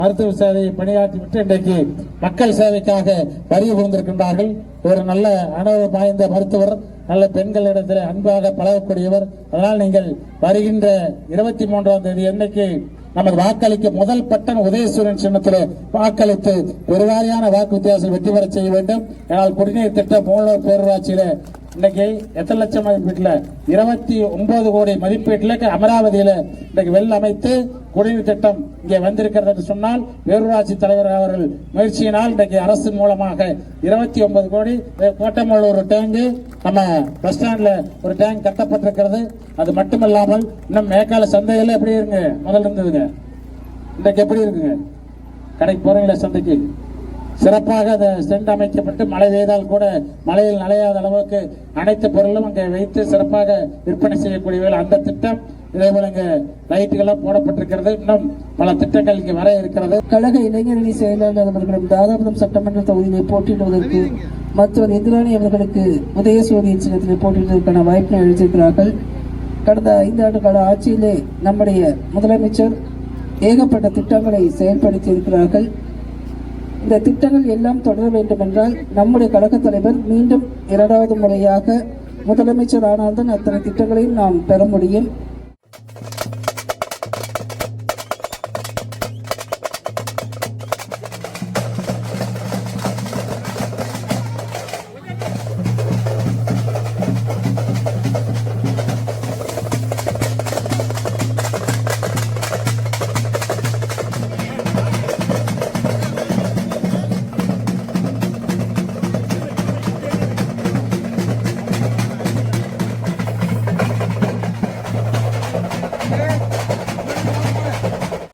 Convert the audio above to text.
மருத்துவ சேவை பணியாற்றிவிட்டு இன்றைக்கு மக்கள் சேவைக்காக வருகை புரிந்திருக்கின்றார்கள். ஒரு நல்ல அனுபவம் வாய்ந்த மருத்துவர், நல்ல பெண்களிடத்தில் அன்பாக பழகக்கூடியவர். அதனால் நீங்கள் வருகின்ற 23ஆம் தேதி அன்னைக்கு நமது வாக்களிக்க முதல் பட்டன் உதயசூரன் சின்னத்தில் வாக்களித்து பெருவாரியான வாக்கு வித்தியாசம் வெற்றி பெற செய்ய வேண்டும். ஆனால் குடிநீர் திட்டம் மூலவர் பேரூராட்சியில இன்னைக்கு எத்தனை லட்சம் மதிப்பீட்டுல 29 கோடி மதிப்பீட்டுல அமராவதியில இன்னைக்கு வெள்ள அமைத்து குடிநீர் திட்டம் இங்கே வந்திருக்கிறது என்று சொன்னால் பேரூராட்சி தலைவர் அவர்கள் முயற்சியினால் இன்றைக்கு அரசின் மூலமாக 29 கோடி கோட்டமல்லூர் ஒரு டேங்கு, நம்ம பஸ் ஸ்டாண்ட்ல ஒரு டேங்க் கட்டப்பட்டிருக்கிறது. அது மட்டுமல்லாமல் இன்னும் மேக்கால சந்தையில எப்படி இருக்குங்க, முதல்ல இருந்ததுங்க, இன்றைக்கு எப்படி இருக்குங்க? கடைக்கு போறீங்களா சந்தைக்கு? சிறப்பாக அந்த ஸ்டெண்ட் அமைக்கப்பட்டு மழை பெய்தால் கூட மழையில் நனையாத அளவுக்கு அனைத்து பொருளும் அங்கே வைத்து சிறப்பாக விற்பனை செய்யக்கூடிய அந்த திட்டம். இதே போல இங்க லைட்டுகள்லாம் போடப்பட்டிருக்கிறது. இன்னும் பல திட்டங்கள் இங்கே வர இருக்கிறது. கழக இளைஞரணி செயலாளர் அவர்களும் தாராபுரம் சட்டமன்ற தொகுதியை போட்டியிடுவதற்கு மருத்துவர் இந்திராணி அவர்களுக்கு உதயசூரியன் சின்னத்திலே போட்டியிடுவதற்கான வாய்ப்பினை அளித்திருக்கிறார்கள். கடந்த 5 ஆண்டு கால ஆட்சியிலே நம்முடைய முதலமைச்சர் ஏகப்பட்ட திட்டங்களை செயல்படுத்தி இருக்கிறார்கள். இந்த திட்டங்கள் எல்லாம் தொடர வேண்டும் என்றால் நம்முடைய கழக தலைவர் மீண்டும் 2வது முறையாக முதலமைச்சர் ஆனால்தான் அத்தனை திட்டங்களையும் நாம் பெற முடியும்.